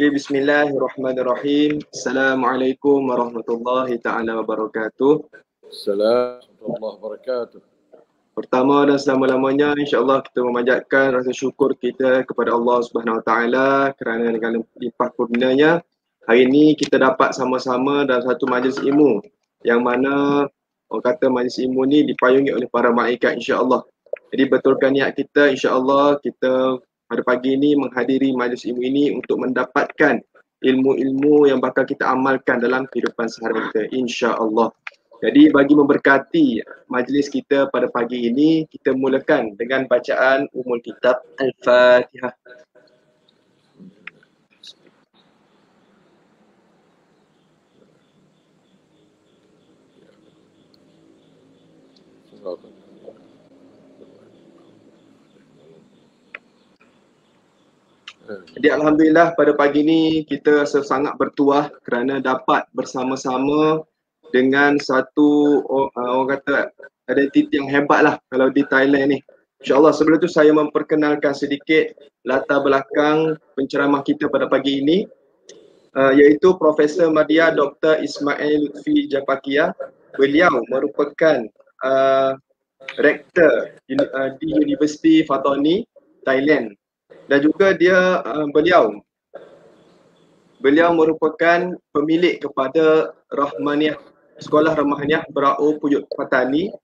Okay, bismillahirrahmanirrahim. Assalamualaikum warahmatullahi taala wabarakatuh. Assalamualaikum warahmatullahi wabarakatuh. Pertama dan selama-lamanya, insya-Allah kita memanjatkan rasa syukur kita kepada Allah Subhanahu Wa Taala kerana dengan limpah kurnianya hari ini kita dapat sama-sama dalam satu majlis ilmu yang mana orang kata majlis ilmu ni dipayungi oleh para malaikat, insya-Allah. Jadi betulkan niat kita, insya-Allah kita pada pagi ini menghadiri majlis ilmu ini untuk mendapatkan ilmu-ilmu yang bakal kita amalkan dalam kehidupan sehari-hari kita, insya-Allah. Jadi bagi memberkati majlis kita pada pagi ini, kita mulakan dengan bacaan Ummul Kitab Al-Fatihah. Jadi Alhamdulillah pada pagi ini kita rasa sangat bertuah kerana dapat bersama-sama dengan satu orang kata identiti yang hebat lah kalau di Thailand ni. InsyaAllah sebelum tu saya memperkenalkan sedikit latar belakang penceramah kita pada pagi ini, iaitu Profesor Madya Dr. Ismail Lutfi Japakia. Beliau merupakan rektor di Universiti Fatani, Thailand. Dan juga beliau merupakan pemilik kepada Rahmaniah, Sekolah Rahmaniah Berau Puyut Fatani.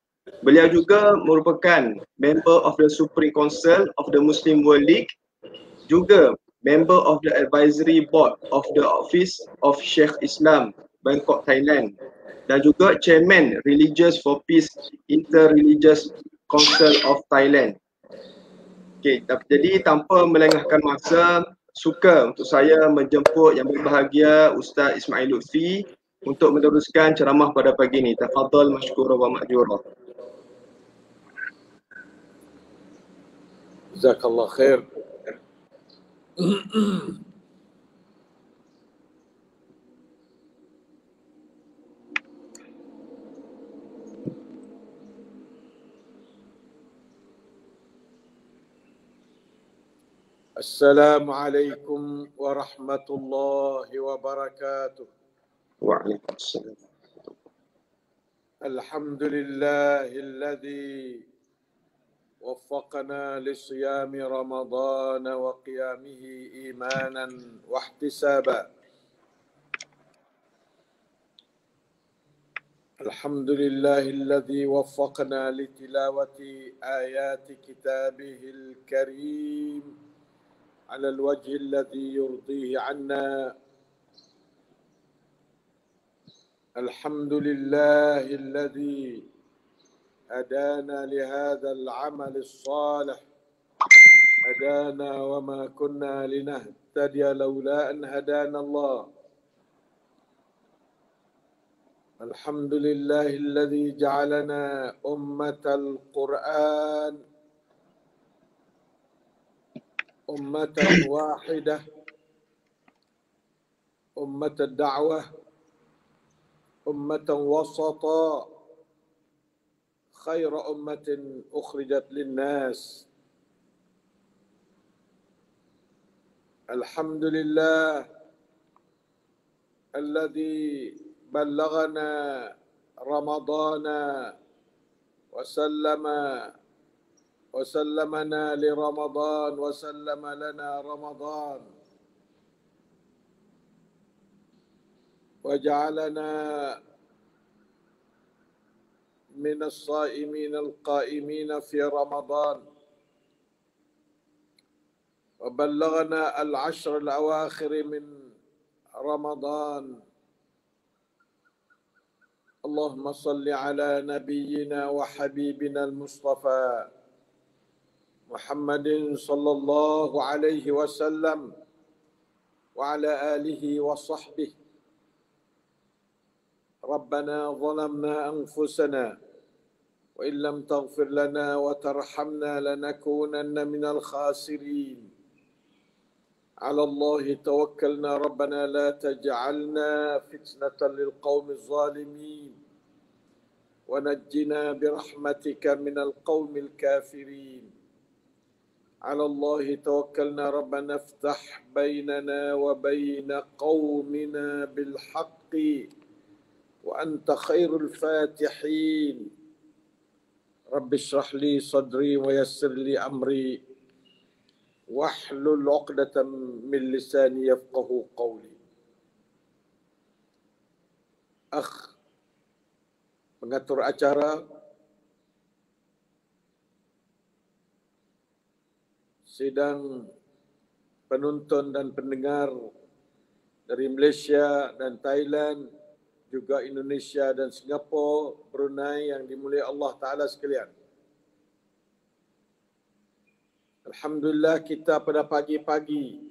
Beliau juga merupakan member of the Supreme Council of the Muslim World League, juga member of the advisory board of the Office of Sheikh Islam Bangkok, Thailand, dan juga chairman Religious for Peace Interreligious Council of Thailand. Okey, jadi tanpa melengahkan masa, suka untuk saya menjemput yang berbahagia Ustaz Ismail Lutfi untuk meneruskan ceramah pada pagi ini. Tafadhal mashkura wa ma'jura. Jazakallah khair. Assalamualaikum warahmatullahi wabarakatuh. Waalaikumsalam. Alhamdulillahilladzi وفقنا لصيام رمضان وقيامه إيمانا واحتسابا. الحمد لله الذي وفقنا لتلاوة آيات كتابه الكريم على الوجه الذي يرضيه عنا. الحمد لله الذي هدانا لهذا العمل الصالح، هدانا وما كنا لنهتدي لولا أن هدانا الله. الحمد لله الذي جعلنا أمة القرآن، أمة واحدة، أمة الدعوة، أمة وسطا، خير أمة أخرجت للناس. الحمد لله الذي بلغنا رمضان وسلمنا لرمضان وسلم لنا رمضان، وجعلنا من الصائمين القائمين في رمضان، وبلغنا العشر الأواخر من رمضان. اللهم صل على نبينا وحبيبنا المصطفى محمد صلى الله عليه وسلم وعلى آله وصحبه. ربنا ظلمنا أنفسنا وإن لم تغفر لنا وترحمنا لنكونن من الخاسرين. على الله توكلنا ربنا لا تجعلنا فتنة للقوم الظالمين ونجنا برحمتك من القوم الكافرين. على الله توكلنا ربنا افتح بيننا وبين قومنا بالحق وأنت خير الفاتحين رب اشرح لي صدري ويسر لي أمري واحلل عقدة من لساني يفقه قولي. Akh pengatur acara, sidang penonton dan pendengar dari Malaysia dan Thailand, juga Indonesia dan Singapura, Brunei yang dimuliai Allah Ta'ala sekalian. Alhamdulillah kita pada pagi-pagi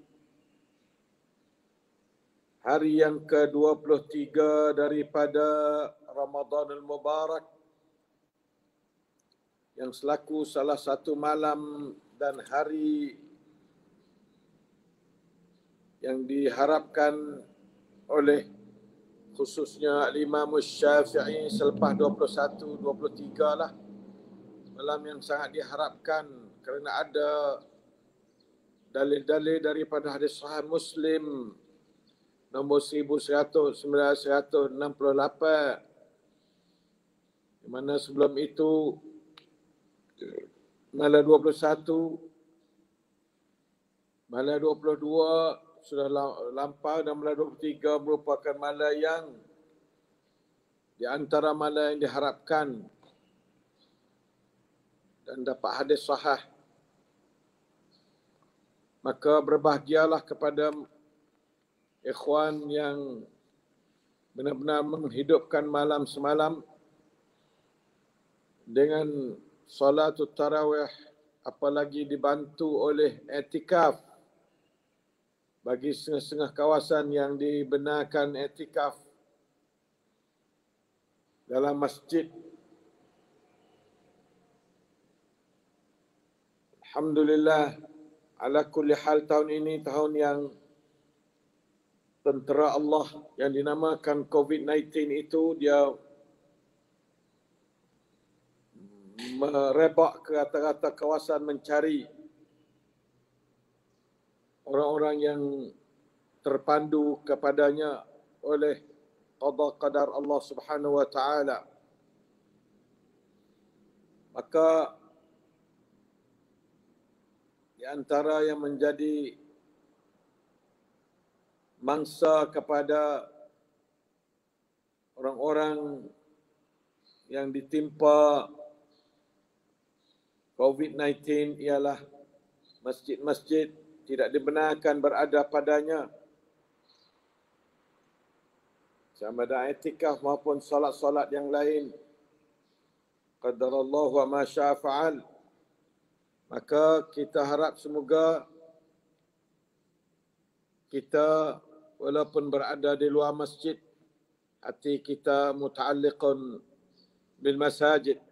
hari yang ke-23 daripada Ramadan Al-Mubarak yang selaku salah satu malam dan hari yang diharapkan oleh khususnya Imam Syafi'i selepas 21, 23 lah. Malam yang sangat diharapkan kerana ada dalil-dalil daripada hadis Sahih Muslim nombor 1168, di mana sebelum itu malam 21, malam 22 sudah lampau dan malam 23 merupakan malam yang di antara malam yang diharapkan dan dapat hadis sahih. Maka berbahagialah kepada ikhwan yang benar-benar menghidupkan malam semalam dengan salatul tarawih, apalagi dibantu oleh i'tikaf. Bagi setengah-setengah kawasan yang dibenarkan i'tikaf dalam masjid, alhamdulillah, ala kulli hal tahun ini tahun yang tentera Allah yang dinamakan COVID-19 itu dia merebak ke rata-rata kawasan mencari orang-orang yang terpandu kepadanya oleh qada qadar Allah Subhanahu wa taala. Maka di antara yang menjadi mangsa kepada orang-orang yang ditimpa COVID-19 ialah masjid-masjid tidak dibenarkan berada padanya, sama ada i'tikaf maupun solat-solat yang lain. Qadarallahu wa ma syaa fa'al. Maka kita harap semoga kita walaupun berada di luar masjid, hati kita muta'alliqun bil masajid.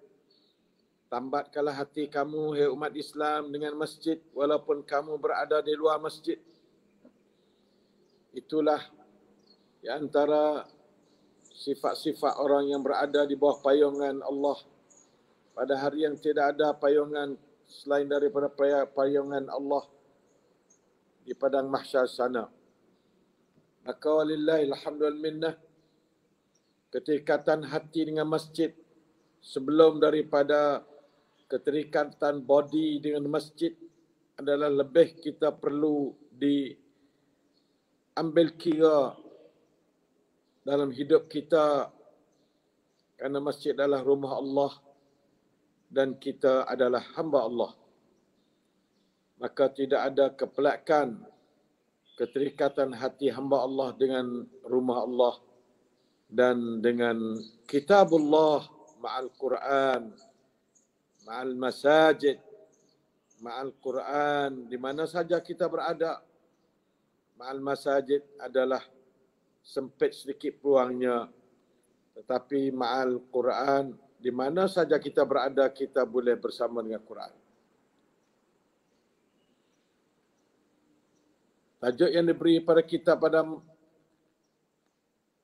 Tambatkanlah hati kamu, hai umat Islam, dengan masjid walaupun kamu berada di luar masjid. Itulah di antara sifat-sifat orang yang berada di bawah payungan Allah pada hari yang tidak ada payungan selain daripada payungan Allah di padang mahsyar sana. Maka walillahi alhamdulillah minnah, keterikatan hati dengan masjid sebelum daripada keterikatan body dengan masjid adalah lebih kita perlu diambil kira dalam hidup kita, kerana masjid adalah rumah Allah dan kita adalah hamba Allah. Maka tidak ada kepelakan keterikatan hati hamba Allah dengan rumah Allah dan dengan kitabullah ma'al Quran, ma'al masajid, ma'al Quran, di mana saja kita berada. Ma'al masajid adalah sempit sedikit peluangnya, tetapi ma'al Quran, di mana saja kita berada kita boleh bersama dengan Quran. Tajuk yang diberi pada kita pada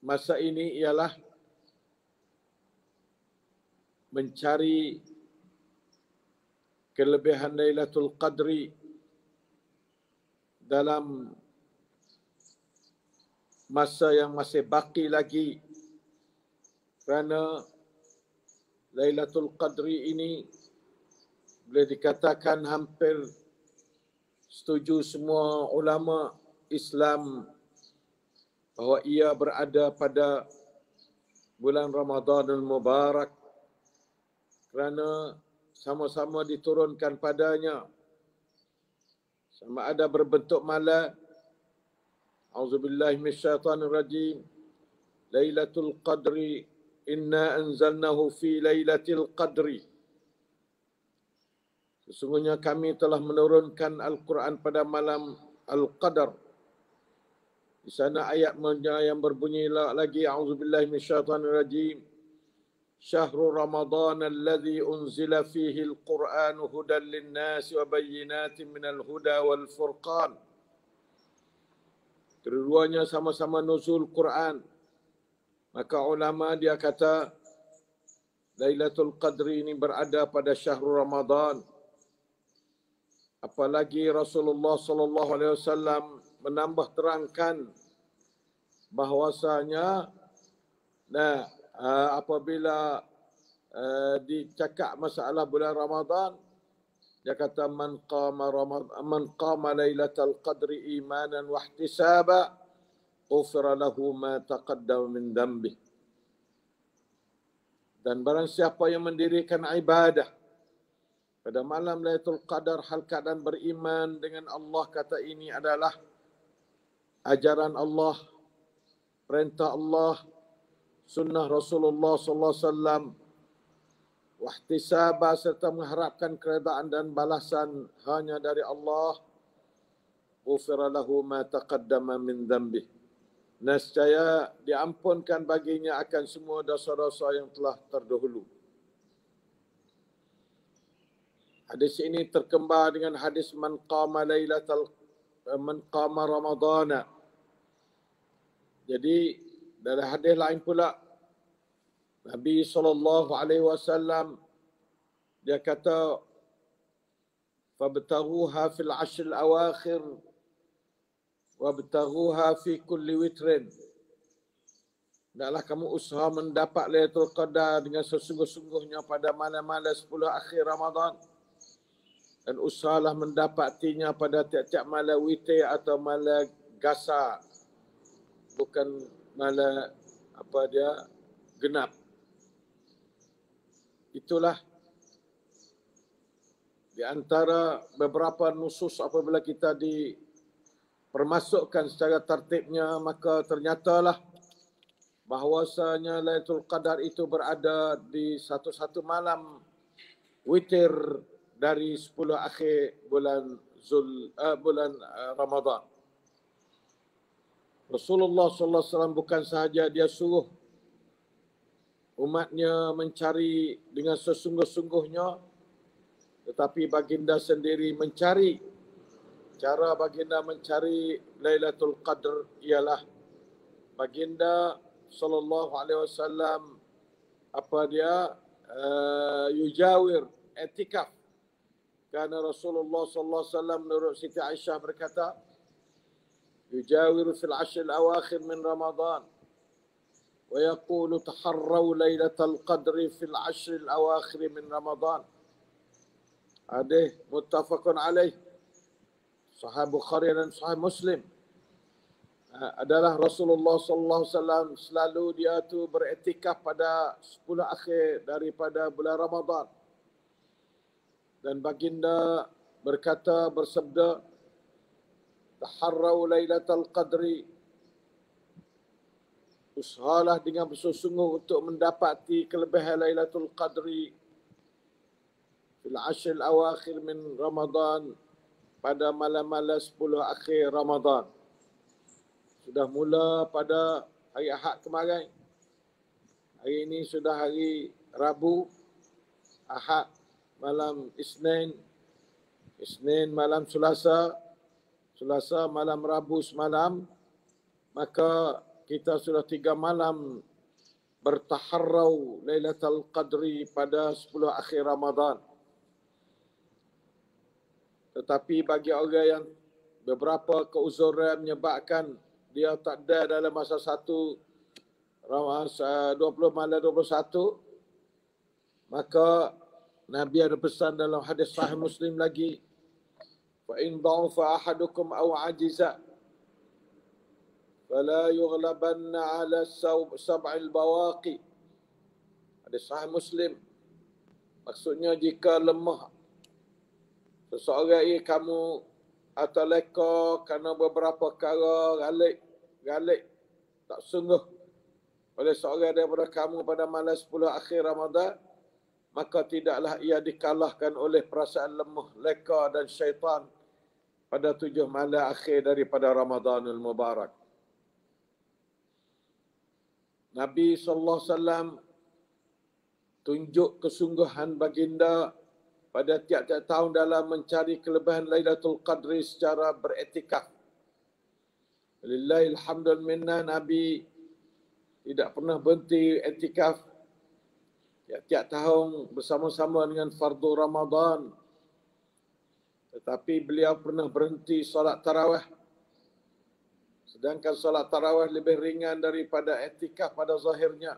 masa ini ialah mencari kelebihan Lailatul Qadri dalam masa yang masih baki lagi, kerana Lailatul Qadri ini boleh dikatakan hampir setuju semua ulama Islam bahawa ia berada pada bulan Ramadanul Mubarak, kerana sama-sama diturunkan padanya, sama ada berbentuk malam. Auzubillahi minasyaitanir rajim. Lailatul Qadri inna anzalnahu fi Lailatul Qadri. Sesungguhnya kami telah menurunkan Al-Quran pada malam Al-Qadar. Di sana ayat yang berbunyi lagi, A'udzubillahi minasyaitanir rajim. Syahrul Ramadan alladzi unzila fihi al-Qur'an hudan lin-nas wa bayyinatin minal huda wal furqan. Keduanya sama-sama nuzul Quran. Maka ulama dia kata Lailatul Qadri ini berada pada syahrul Ramadan. Apalagi Rasulullah sallallahu alaihi wasallam menambah terangkan bahwasanya apabila dicakap masalah bulan Ramadan, dia kata man qama lailatal qadri imanan wa ihtisaba ghufira lahu ma taqaddama min dhanbi. Dan barang siapa yang mendirikan ibadah pada malam Lailatul Qadar hal keadaan beriman dengan Allah, kata ini adalah ajaran Allah, perintah Allah, sunnah Rasulullah sallallahu alaihi wasallam, wahtisaba serta mengharapkan keredaan dan balasan hanya dari Allah, ghufira lahu ma taqaddama min dhanbi. Nescaya diampunkan baginya akan semua dosa-dosa yang telah terdahulu. Hadis ini terkembar dengan hadis man qama ramadana. Jadi dari hadis lain pula Nabi SAW dia kata fabtaghuha fil ashr al-awakhir wabtaghuha fi kulli witrin. Hendaklah kamu usaha mendapat Lailatul Qadar dengan sesungguh-sungguhnya pada malam-malam 10 akhir Ramadan, dan usahalah mendapatinya pada tiap-tiap malam witir atau malam gasa, bukan malam genap. Itulah di antara beberapa nusus apabila kita dipermasukkan secara tertibnya, maka ternyatalah bahwasanya Lailatul Qadar itu berada di satu-satu malam witir dari 10 akhir bulan Ramadan. Rasulullah sallallahu alaihi wasallam bukan sahaja dia suruh umatnya mencari dengan sesungguh-sungguhnya, tetapi baginda sendiri mencari. Cara baginda mencari Lailatul Qadar ialah baginda sallallahu alaihi wasallam yujawir, i'tikaf. Karena Rasulullah sallallahu alaihi wasallam menurut Siti Aisyah berkata, yujawiru fil ashr al-awakhir min Ramadan wa yaqulu taharraw lailatal qadri fil ashr al-awakhir min Ramadan. Hadis muttafaqun alaih, Sahih Bukhari dan Sahih Muslim. Adalah Rasulullah sallallahu alaihi wasallam selalu dia tu beriktikaf pada 10 akhir daripada bulan Ramadan. Dan baginda bersabda, taharraw lailatal qadri, usahalah dengan bersungguh untuk mendapati kelebihan Lailatul Qadri fil ashr al-awakhir min Ramadan, pada malam-malam 10 akhir Ramadan. Sudah mula pada hari Ahad kemarin. Hari ini sudah hari Rabu, Ahad malam Isnin, Isnin malam Selasa, Selasa malam Rabu semalam. Maka kita sudah 3 malam bertaharrau Lailatul Qadri pada 10 akhir Ramadan. Tetapi bagi orang yang beberapa keuzuran menyebabkan dia tak ada dalam masa 20 malam 21, maka Nabi ada pesan dalam hadis sahih Muslim lagi, fa in dha'afa ahadukum aw ajiza fala yughlabanna ala sab'il bawaqi. Hadis sahih Muslim. Maksudnya jika lemah seseorang ini kamu atau leka kerana beberapa perkara galik tak sungguh oleh seorang daripada kamu pada malam 10 akhir Ramadan, maka tidaklah ia dikalahkan oleh perasaan lemah, leka dan syaitan pada 7 malam akhir daripada Ramadanul Mubarak. Nabi SAW tunjuk kesungguhan baginda pada tiap-tiap tahun dalam mencari kelebihan Lailatul Qadri secara beretikaf. Lillahi alhamdul minna, Nabi tidak pernah berhenti etikaf. Tiap-tiap tahun bersama-sama dengan fardu Ramadan. Tetapi beliau pernah berhenti solat tarawih. Sedangkan solat tarawih lebih ringan daripada etikaf pada zahirnya.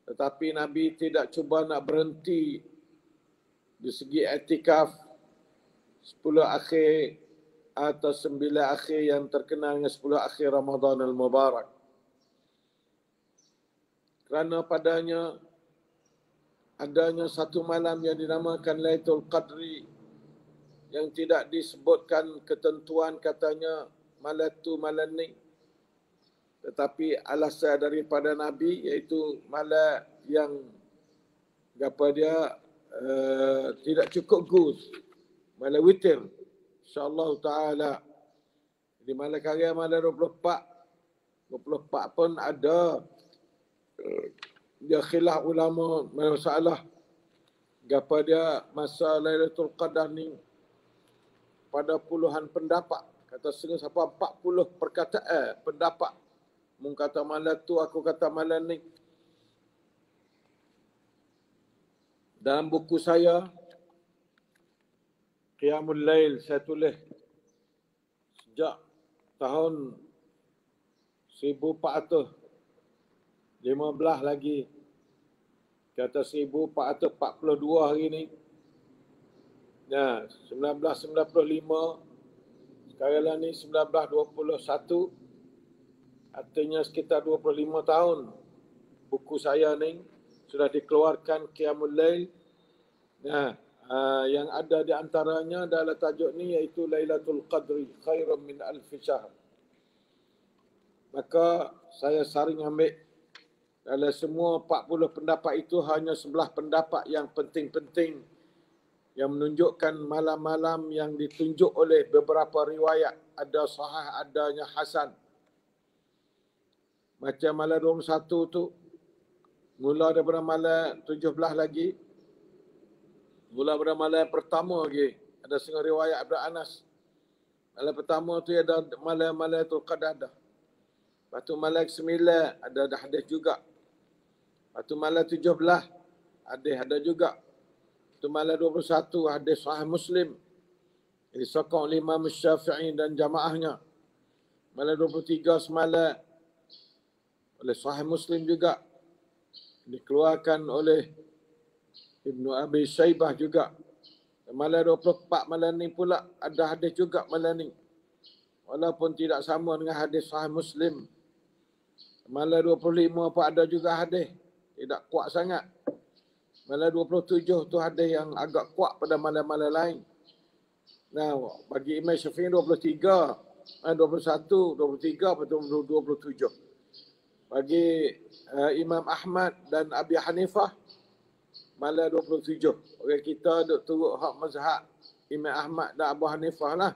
Tetapi Nabi tidak cuba nak berhenti di segi etikaf 10 akhir atau 9 akhir yang terkenal dengan 10 akhir Ramadanul Mubarak. Kerana padanya adanya satu malam yang dinamakan Lailatul Qadri yang tidak disebutkan ketentuan katanya malam tu malam ni, tetapi alasan daripada Nabi iaitu malam yang tidak cukup gus, malam witir insya-Allah taala. Di malam karya malam 24 pun ada dia khilaf ulama masalah gapo dia masa Lailatul Qadar ni pada puluhan pendapat. Kata setengah sampai 40 perkataan pendapat. Mung kata malam tu, aku kata malam ni. Dalam buku saya Qiyamul Lail, saya tulis sejak tahun 1415 lagi. Kata 1442 hari ni. Nah, 1995, sekarang lah ni 1921, artinya sekitar 25 tahun buku saya ni sudah dikeluarkan Qiyamul Lail. Nah, yang ada di antaranya dalam tajuk ni iaitu Lailatul Qadri khairum min alfi syahr. Maka saya saring ambil dalam semua 40 pendapat itu hanya 11 pendapat yang penting-penting yang menunjukkan malam-malam yang ditunjuk oleh beberapa riwayat, ada sahih, adanya hasan. Macam malam 21 tu, mula daripada malam 17 lagi, mula daripada malam pertama lagi, ada setengah riwayat Abdul Anas. Malam pertama tu ada malam tu Qadar dah. Lepas tu malam 9 ada hadis juga. Lepas tu malam 17 ada juga. Tu malam 21 hadis sahih Muslim. Jadi sokong oleh Imam Syafi'i dan jamaahnya. Malam 23 semalam oleh sahih Muslim juga. Dikeluarkan oleh Ibnu Abi Syaibah juga. Malam 24 malam ni pula ada hadis juga malam ni. Walaupun tidak sama dengan hadis sahih Muslim. Malam 25 pun ada juga hadis. Tidak kuat sangat. Malam 27 tu hadis yang agak kuat pada malam-malam lain. Nah, bagi Imam Syafi'i 23, 21, 23, betul 27. Bagi Imam Ahmad dan Abi Hanifah, malam 27. Orang kita duk turut hak mazhab Imam Ahmad dan Abu Hanifah lah.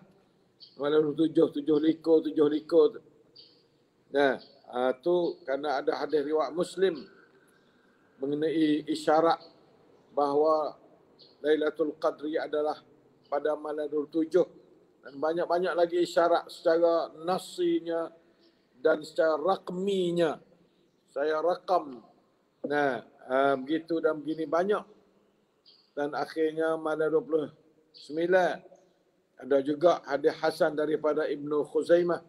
Malam 27, 7 likur. Nah, tu kerana ada hadis riwayat Muslim mengenai isyarat bahawa Lailatul Qadri adalah pada malam 27, dan banyak-banyak lagi isyarat secara nasinya dan secara rakminya. Saya rakam. Nah, begitu dan begini banyak. Dan akhirnya malam 29 Ada juga hadis hasan daripada Ibnu Khuzaimah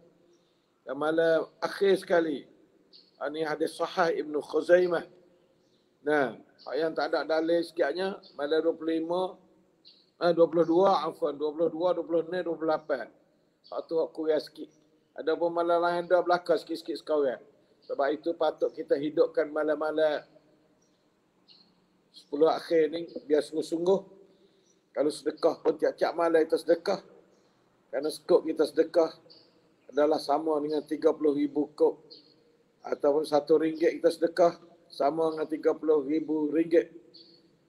yang malam akhir sekali. Ini hadis sahih Ibnu Khuzaimah. Nah, yang tak ada dalil sikitnya malam 25 22 afwan 22 26 28. Waktu aku ya sikit. Ada pun malam lain dah belakang sikit-sikit sekarang. Sebab itu patut kita hidupkan malam-malam 10 akhir ni biar sungguh-sungguh. Kalau sedekah pun tiap-tiap malam kita sedekah. Kerana skop kita sedekah adalah sama dengan 30,000 kop. Ataupun RM1 kita sedekah sama dengan RM30,000.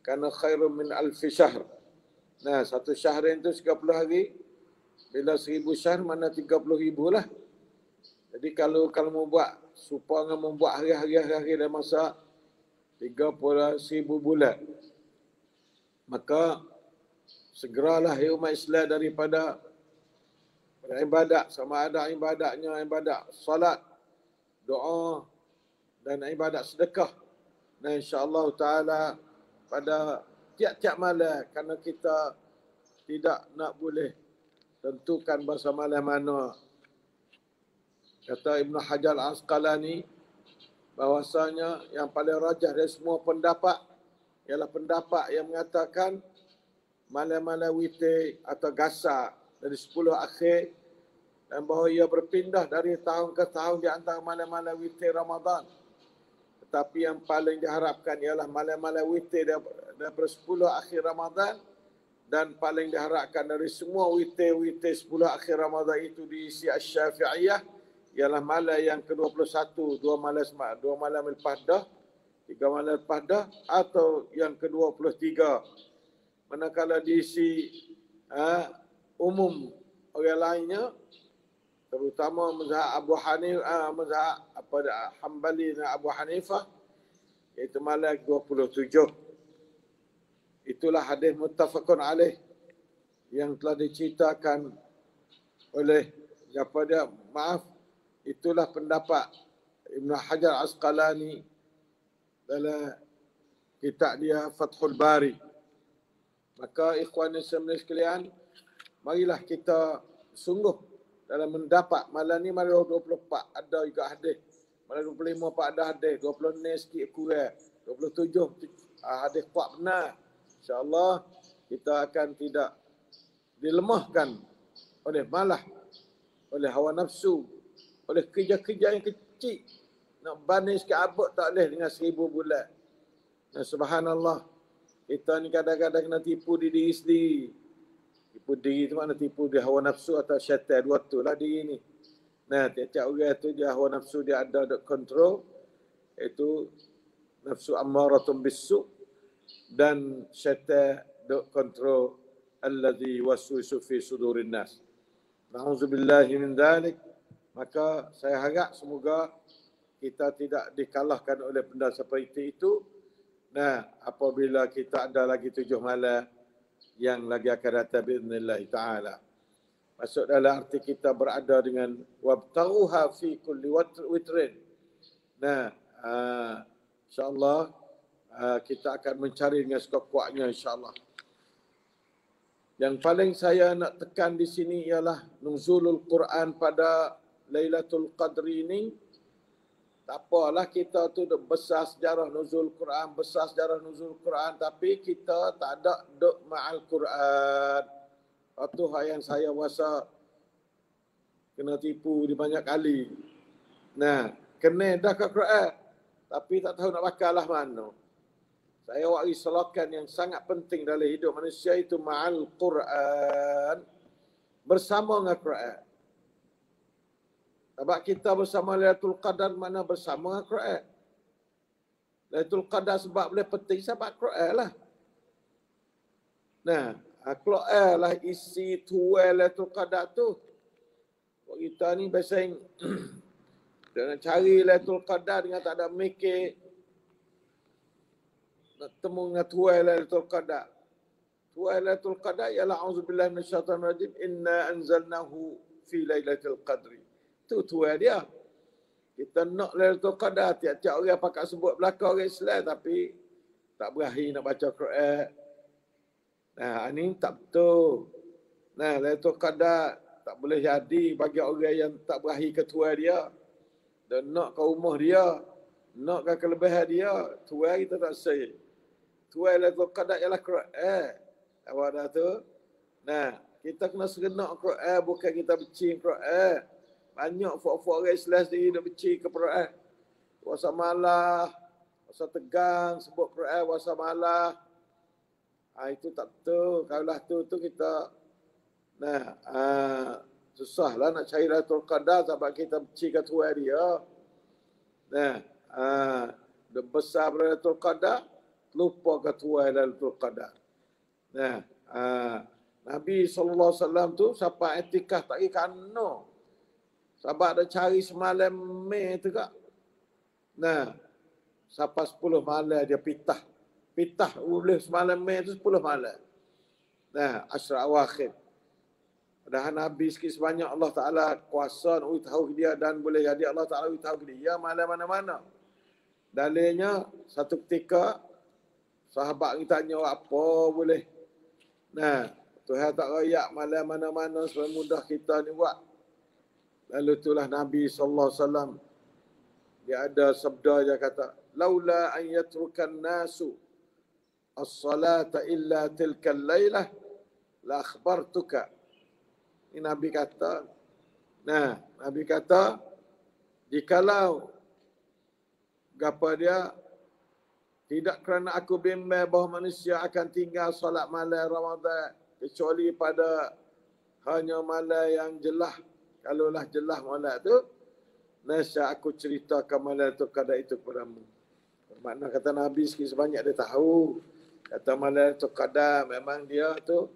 Kerana khairun min alfi syahr. Nah, satu syahrin tu 30 hari. Bila 1000 syahr mana 30,000 lah. Jadi kalau mau buat supaya membuat hari-hari dalam masa 30,000 bulan. Maka segeralah umat Islam daripada ibadat, sama ada ibadatnya ibadat salat, doa dan ibadat sedekah. Dan insya-Allah taala pada tiap-tiap malam, kerana kita tidak nak boleh tentukan bahasa malam mana. Kata Ibnu Hajar Al-Asqalani bahwasanya yang paling rajah dari semua pendapat ialah pendapat yang mengatakan malam-malam witir atau gasak dari 10 akhir, dan bahawa ia berpindah dari tahun ke tahun di antara malam-malam witir Ramadan. Tetapi yang paling diharapkan ialah malam-malam witir daripada 10 akhir Ramadan, dan paling diharapkan dari semua witir-witir 10 akhir Ramadan itu diisi Asy-Syafi'iyah ialah malam yang ke-21, 2 malam lepas dah, 3 malam lepas dah, atau yang ke-23. Manakala diisi umum orang lainnya, terutama mazhab Abu Hanifah, mazhab Hambali dan Abu Hanifah, iaitu malam 27. Itulah hadis muttafaqun alaih yang telah diceritakan oleh itulah pendapat Ibnu Hajar Asqalani dalam kitab dia Fathul Bari. Maka ikhwan Islam sekalian, marilah kita sungguh dalam mendapat malam ni. Malam 24 ada juga hadis, malam 25 ada hadis, 26 sikit kurang, 27 hadis kuat benar. InsyaAllah kita akan tidak dilemahkan oleh malah, oleh hawa nafsu, oleh kerja-kerja yang kecil. Nak banding sikit abad tak boleh dengan 1000 bulan. Nah, subhanallah. Kita ni kadang-kadang kena tipu diri sendiri. Tipu diri tu mana tipu di hawa nafsu atau syaitan. Dua tu lah diri ni. Nah, tiap-tiap orang tu dia hawa nafsu dia ada kontrol. Iaitu nafsu ammaratun bisu' dan syaitan dok kontrol allazi waswisu fi sudurin nas. Na'udzubillahi min dzalik. Maka saya harap semoga kita tidak dikalahkan oleh benda seperti itu. Nah, apabila kita ada lagi 7 malam yang lagi akan datang biiznillah taala. Masuk dalam arti kita berada dengan wabtaghuha fi kulli witrin. Nah, insya-Allah kita akan mencari dengan sekuat-kuatnya insya-Allah. Yang paling saya nak tekan di sini ialah nuzulul Quran pada Lailatul Qadri ini. Tak apalah kita tu besar sejarah nuzul Quran, tapi kita tak ada duk ma'al Quran. Itu yang saya rasa kena tipu di banyak kali. Nah, kena dah ke Quran, tapi tak tahu nak bakalah mana. Saya wari selakan yang sangat penting dalam hidup manusia itu ma'al Quran, bersama dengan Quran. Sebab kita bersama Lailatul Qadar, mana bersama Quran. Lailatul Qadar sebab boleh penting sebab Quran lah. Nah, Quran lah isi tuai Lailatul Qadar tu. Kita ni biasa nak cari Lailatul Qadar dengan tak ada mikir. Nak temu dengan tuai Lailatul Qadar. Tuai Lailatul Qadar ialah auzubillahi minasyaitanir rajim, inna anzalnahu fi lailatul qadri. Itu tuai dia. Kita nak Lailatul Qadar, tiap-tiap orang pakai sebut belakang orang Islam tapi tak berani nak baca Quran. Nah, ini tak betul. Nah, Lailatul Qadar tak boleh jadi bagi orang yang tak berakhir ketua dia. Dan nak ke rumah dia, nak ke kelebihan dia, tuai kita tak say. Tuai Lailatul Qadar ialah Quran. Awak dah tu. Nah, kita kena serenak Quran, bukan kita benci Quran. Banyak fok-fok orang Islam sendiri dah benci ke Quran. Puasa malah, puasa tegang, sebut Quran, puasa malah. Itu tak betul. Kalau lah tu kita, susahlah nak cari Lailatul Qadar sebab kita benci ke Tuhan dia. Dia besar Lailatul Qadar, lupa ke Tuhan Lailatul Qadar. Nabi SAW tu sampai etikah tak kira kena. Sebab ada cari semalam Mei tu kak. Sampai 10 malam dia pitah. Pitah boleh semalam Mei tu 10 malam. Asyra awakhir. Padahal Nabi sikit sebanyak Allah Ta'ala kuasa nak tahu dia dan boleh jadi Allah Ta'ala tahu dia malam mana-mana. Dalilnya satu ketika sahabat kita tanya apa boleh. Tuhan tak rayak malam mana-mana supaya mudah kita ni buat. Lalu itulah Nabi SAW. Dia ada sabda dia kata, laula an yatrukan nasu as-salata illa tilka al-lailah la akhbartuka. Ini Nabi kata. Nabi kata, jikalau gapa dia tidak kerana aku bimbang bahawa manusia akan tinggal solat malam Ramadan kecuali pada hanya malam yang jelah. Kalaulah jelah malam tu, nescaya aku ceritakan malam tu Qadar itu kepadamu. Makna kata Nabi sikit sebanyak dia tahu. Kata malam tu Qadar memang dia tu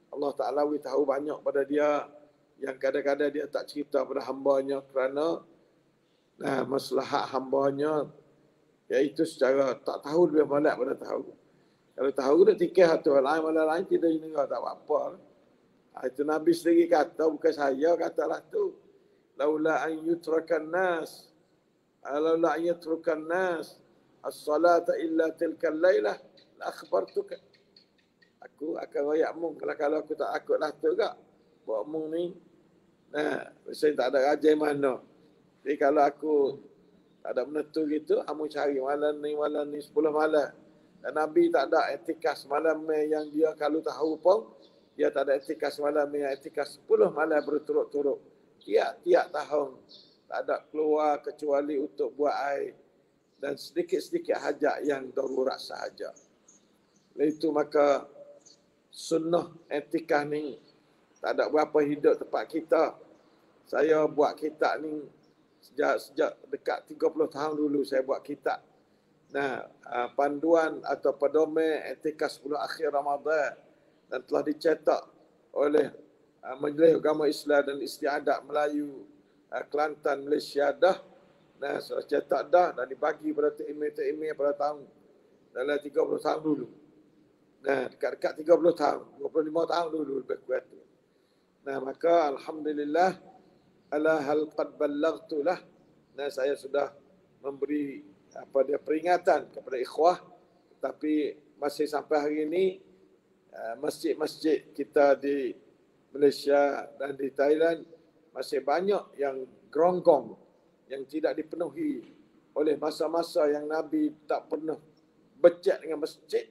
Allah Ta'ala tahu banyak pada dia yang kadang-kadang dia tak cerita pada hambanya kerana maslahat hambanya, iaitu secara tak tahu lebih banyak pada tahu. Kalau tahu dia tikih tu malam lain tidak dengar tak apa. Itu Nabi sendiri kata, bukan saya katalah tu. Laula an yutrakan nas, laula an yutrukan nas as-salata illa tilka al-lailah la akhbartuka. Aku akan royak mung kalau aku tak akutlah tu kak. Buat mung ni. Saya tak ada rajai mana. Jadi kalau aku tak ada menentu gitu, kamu cari malam ni 10 malam. Dan Nabi tak ada etikaf malam yang dia kalau tahu pun, dia tak ada etikaf malam yang etikaf 10 malam berturut-turut. Tiap tahun tak ada keluar kecuali untuk buat air dan sedikit-sedikit hajat yang darurat sahaja. Itu maka sunnah etikah ni tak ada berapa hidup tempat kita. Saya buat kitab ni sejak dekat 30 tahun dulu saya buat kitab. Panduan atau pedoman etikah 10 akhir Ramadan dan telah dicetak oleh Majlis Agama Islam dan Istiadat Melayu Kelantan Malaysia dah. Sudah cetak dah dan dibagi pada TMA pada tahun dalam 30 tahun dulu. Dekat-dekat 30 tahun, 25 tahun dulu lebih kurang tu. Maka alhamdulillah ala hal qad ballaghtu lah. Saya sudah memberi peringatan kepada ikhwah, tapi masih sampai hari ini masjid-masjid kita di Malaysia dan di Thailand masih banyak yang geronggong yang tidak dipenuhi oleh masa-masa yang Nabi tak pernah becek dengan masjid.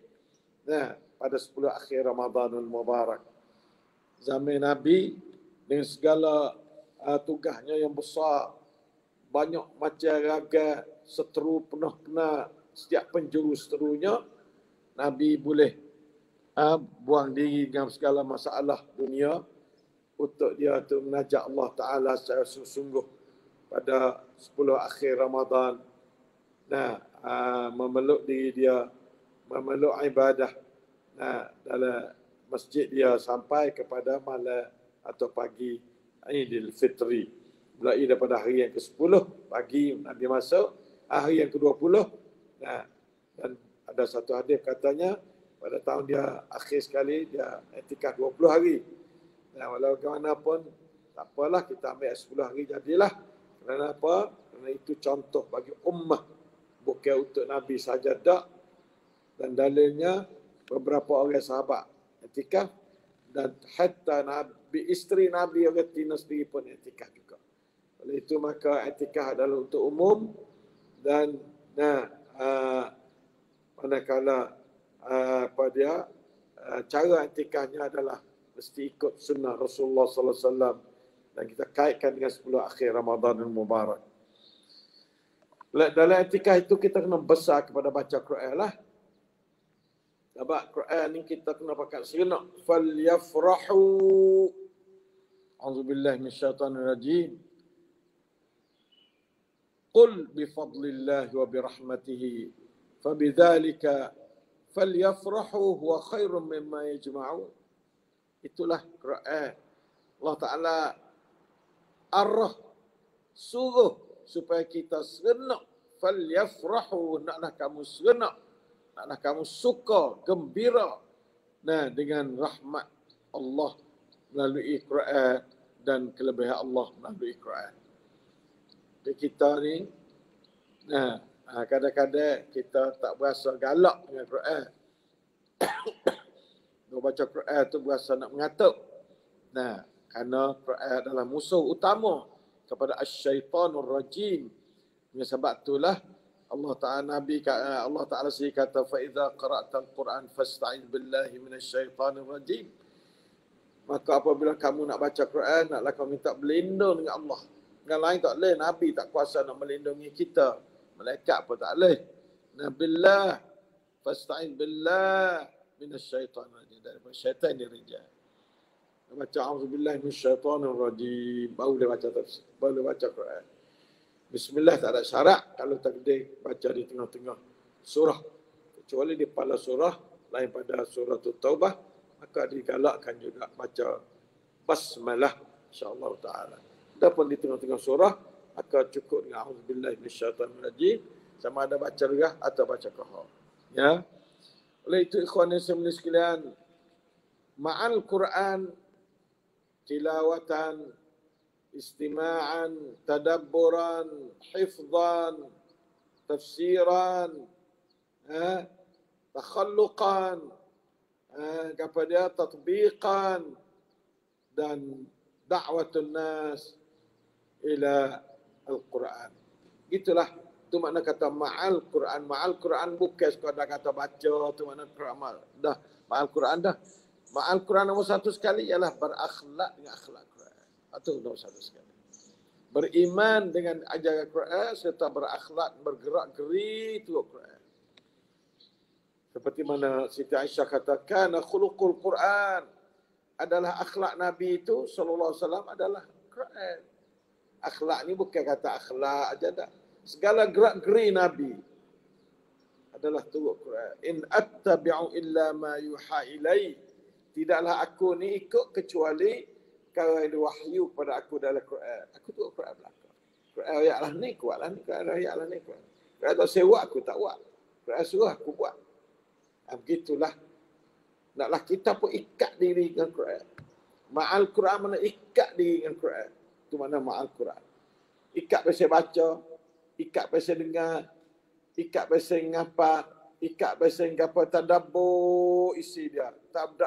Pada 10 akhir Ramadanul Mubarak. Zaman Nabi dengan segala tugasnya yang besar, banyak macam raga seteru penuh-penuh setiap penjuru seterunya, Nabi boleh buang diri dengan segala masalah dunia untuk dia tu menajak Allah Ta'ala secara sungguh pada 10 akhir Ramadan. Memeluk diri dia, memeluk ibadah dalam masjid dia sampai kepada malam atau pagi Aidil Fitri. Mulai daripada hari yang ke-10 pagi Nabi masuk, hari yang ke-20 dan ada satu hadis katanya pada tahun dia akhir sekali dia etikaf 20 hari. Walau bagaimanapun tak apalah, kita ambil 10 hari jadilah. Kerana apa? Kerana itu contoh bagi ummah, bukan untuk Nabi saja dak. Dan dalilnya beberapa orang sahabat etikaf Dan hatta Nabi, isteri Nabi Agatina sendiri pun i'tikaf juga. Oleh itu maka i'tikaf adalah untuk umum dan manakala cara i'tikafnya adalah mesti ikut sunnah Rasulullah sallallahu alaihi wasallam dan kita kaitkan dengan 10 akhir Ramadan yang mubarak. Dalam i'tikaf itu kita kena besar kepada baca Quran lah. Sebab Quran ni kita kena pakai serentak. Falyafrahu. A'udzubillahi minasyaitanir rajim. Qul bifadlillahi wa birahmatihi fabidzalika falyafrahu huwa khairum mimma yajma'un. Itulah Quran. Allah Ta'ala arah suruh supaya kita serentak. Falyafrahu, naklah kamu serentak. Naklah kamu suka, gembira dengan rahmat Allah melalui Quran dan kelebihan Allah melalui Quran. Jadi kita ni, kadang-kadang kita tak berasa galak dengan Quran. Kalau baca Quran tu berasa nak mengatuk. Kerana Quran adalah musuh utama kepada asy-syaitanur rajim. Dengan sebab itulah Allah Ta'ala sendiri kata fa idza qara'tal Quran fasta'iz billahi minasyaitanir rajim. Maka apabila kamu nak baca Quran, naklah kamu minta berlindung dengan Allah. Yang lain tak boleh, Nabi tak kuasa nak melindungi kita. Malaikat pun tak boleh. Nabillah fasta'iz billah minasyaitanir rajim, daripada syaitan dirija. Baca auzubillahi minasyaitanir rajim, baru dia baca tafsir, baru dia baca Quran. Bismillah tak ada syarat kalau takdir baca di tengah-tengah surah. Kecuali di kepala surah, lain pada surah Taubah, maka digalakkan juga baca basmalah insya-Allah taala. Adapun di tengah-tengah surah, maka cukup dengan auzubillahi minasyaitanir rajim, sama ada baca regah atau baca qahar. Ya. Oleh itu ikhwan dan saudara sekalian, ma'al Quran tilawatan, istima'an, tadabburan, hifzan, tafsiran, takhalluqan, kepada tatbiqan dan da'watun nas ila al-Quran. Itulah tu makna kata ma'al Quran. Ma'al Quran bukan sekadar kata baca, tu makna Quran dah ma'al Quran dah. Ma'al Quran nombor satu sekali ialah berakhlak dengan akhlak Quran. Itu nombor satu sekali. Beriman dengan ajaran Quran serta berakhlak, bergerak geri turut Quran. Seperti mana Siti Aisyah katakan, khuluqul Quran adalah akhlak Nabi itu sallallahu alaihi wasallam adalah Quran. Akhlak ni bukan kata akhlak aja dah. Segala gerak geri Nabi adalah turut Quran. In attabi'u illa ma yuha ilai. Tidaklah aku ni ikut kecuali kalau ada wahyu kepada aku dalam Quran. Aku turut Quran belakang. Quran ayat lah ni, kuatlah ni. Quran ayat lah ni. Quran tak sewa aku tak buat. Quran suruh aku buat. Begitulah. Naklah kita pun ikat diri dengan Quran. Ma'al Quran mana ikat diri dengan Quran. Itu mana ma'al Quran. Ikat pasal baca, ikat pasal dengar, ikat pasal ngapa, ikat pasal ngapa tadabbur isi dia.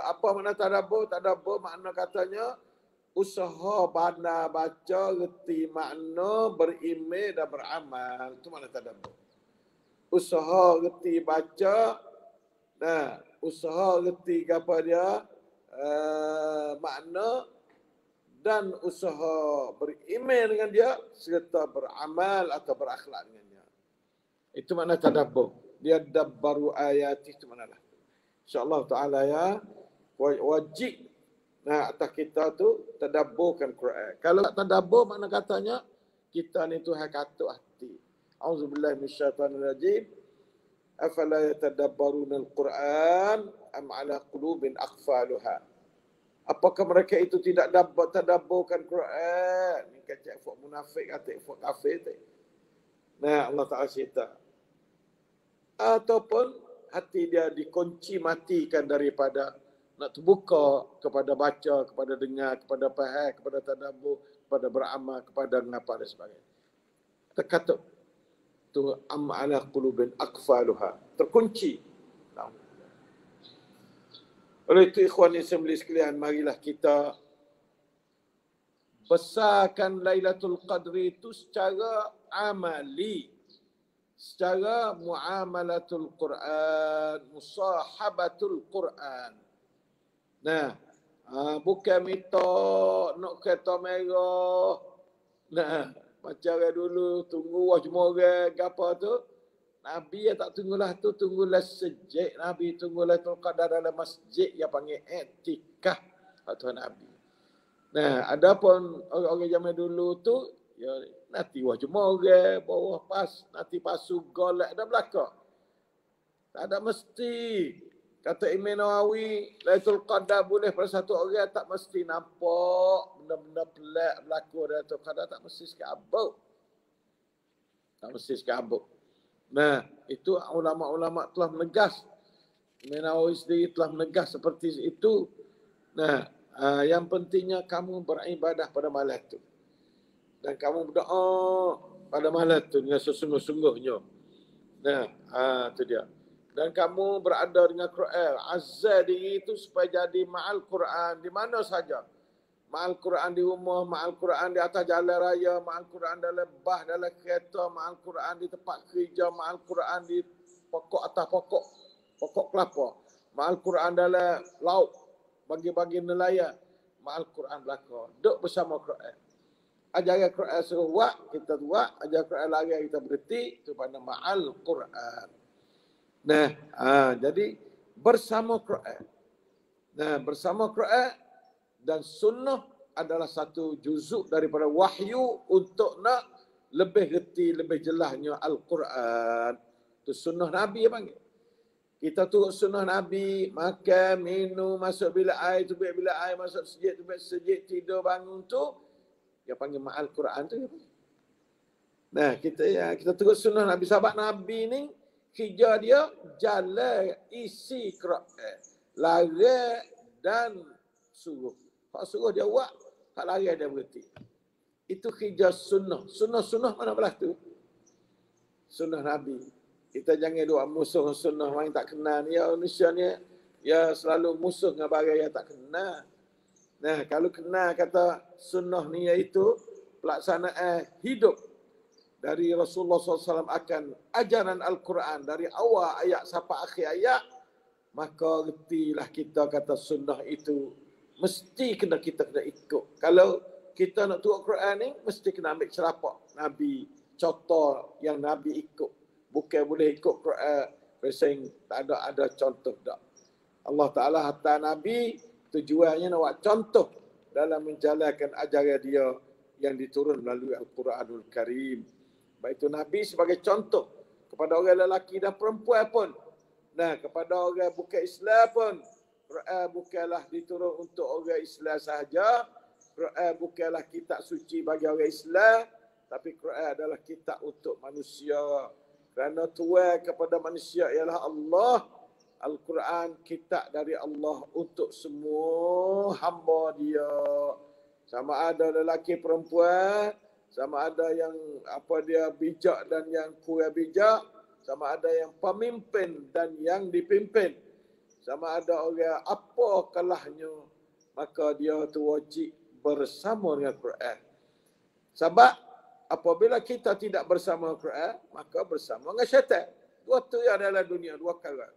Apa makna tadabbur? Tadabbur makna katanya usaha pandai baca, reti makna, berimej dan beramal. Itu makna tadabbur. Usaha reti baca, usaha reti apa dia, makna dan usaha berimej dengan dia serta beramal atau berakhlak dengannya. Itu makna tadabbur. Dia dabbaru ayat itu maknalah. InsyaAllah ta'ala ya, wajib atas kita tu tadabburkan Quran. Kalau tak tadabbur makna katanya kita ni tu katuk hati. Auzubillahi minasyaitanir rajim. Afala yatadabbaruna al-Quran am ala qulubin aqfaluha. Apakah mereka itu tidak dapat tadabburkan Quran? Ni kata fak munafik atau fak kafir tu. Allah Ta'ala cerita. Ataupun hati dia dikunci matikan daripada nak terbuka kepada baca, kepada dengar, kepada faham, kepada tadabbur, kepada beramal, kepada ngapa dan sebagainya. Terkatuk tu am ala qulubin aqfaluha, terkunci. Oleh itu ikhwan assembly sekalian, marilah kita besarkan Lailatul Qadri itu secara amali, secara muamalatul Quran, musahabatul Quran. Nah, bukan mitok nak kereta merah. Nah, macam orang dulu tunggu wah orang apa tu. Nabi ya tak tunggulah tu, tunggulah sejak Nabi tunggulah tu qadar dalam masjid yang panggil i'tikaf atau Nabi. Nah, adapun orang-orang zaman dulu tu ya nanti wah cuma orang bawah pas, nanti pasu golek dah belakang. Tak ada mesti. Kata Imam Nawawi, Lailatul Qadar boleh pada satu orang, tak mesti nampak benda-benda pelik berlaku Lailatul Qadar, tak mesti sekabut. Tak mesti sekabut. Nah, itu ulama-ulama telah menegas. Imam Nawawi sendiri telah menegas seperti itu. Nah, yang pentingnya kamu beribadah pada malam itu. Dan kamu berdoa pada malam itu dengan sesungguh-sungguhnya. Nah, itu dia. Dan kamu berada dengan Quran. Azza diri itu supaya jadi ma'al Quran di mana saja. Ma'al Quran di rumah, ma'al Quran di atas jalan raya, ma'al Quran dalam bah, dalam kereta, ma'al Quran di tempat kerja, ma'al Quran di pokok atas pokok kelapa, ma'al Quran dalam laut, bagi-bagi nelayan, ma'al Quran belakang. Duduk bersama Quran. Ajaran Quran suruh buat, kita buat. Ajaran Quran lari, kita berhenti. Itu pada ma'al Quran. Nah, jadi bersama Quran. Nah, bersama Quran dan sunnah adalah satu juzuk daripada wahyu untuk nak lebih reti, lebih jelasnya Al-Quran. Itu sunnah Nabi yang panggil. Kita turut sunnah Nabi, makan, minum, masuk bilik air, tubik bilik air, masuk sejid, tubik sejid, tidur, bangun tu, yang panggil ma'al Quran tu. Nah, kita turut sunnah Nabi. Sahabat Nabi ni, kerja dia jalan isi Quran, lari dan suruh. Hak suruh dia buat, hak lari dia berhenti. Itu kerja sunnah. Sunnah mana belah tu? Sunnah Nabi. Kita jangan duk musuh sunnah orang tak kenal ni. Ya Indonesia ni ya selalu musuh dengan barang yang tak kenal. Nah, kalau kenal kata sunnah ni iaitu pelaksanaan hidup dari Rasulullah SAW akan ajaran Al-Quran dari awal ayat sampai akhir ayat, maka retilah kita kata sunnah itu mesti kita kena ikut. Kalau kita nak turut Quran ni, mesti kena ambil cerapak Nabi, contoh yang Nabi ikut. Bukan boleh ikut Quran, resing tak ada contoh tak. Allah Ta'ala hantar Nabi, tujuannya nak buat contoh dalam menjalankan ajaran dia yang diturun melalui Al-Quranul Karim. Baik itu Nabi sebagai contoh kepada orang lelaki dan perempuan pun. Nah, kepada orang bukan Islam pun, Quran bukanlah diturun untuk orang Islam sahaja. Quran bukanlah kitab suci bagi orang Islam, tapi Quran adalah kitab untuk manusia. Kerana Tuhan kepada manusia ialah Allah. Al-Quran kitab dari Allah untuk semua hamba dia. Sama ada lelaki perempuan, sama ada yang dia bijak dan yang kurang bijak, sama ada yang pemimpin dan yang dipimpin, sama ada orang apa kalahnya, maka dia tu wajib bersama dengan Quran. Sebab apabila kita tidak bersama Quran, maka bersama dengan syaitan. Dua tu yang adalah dunia, dua perkara.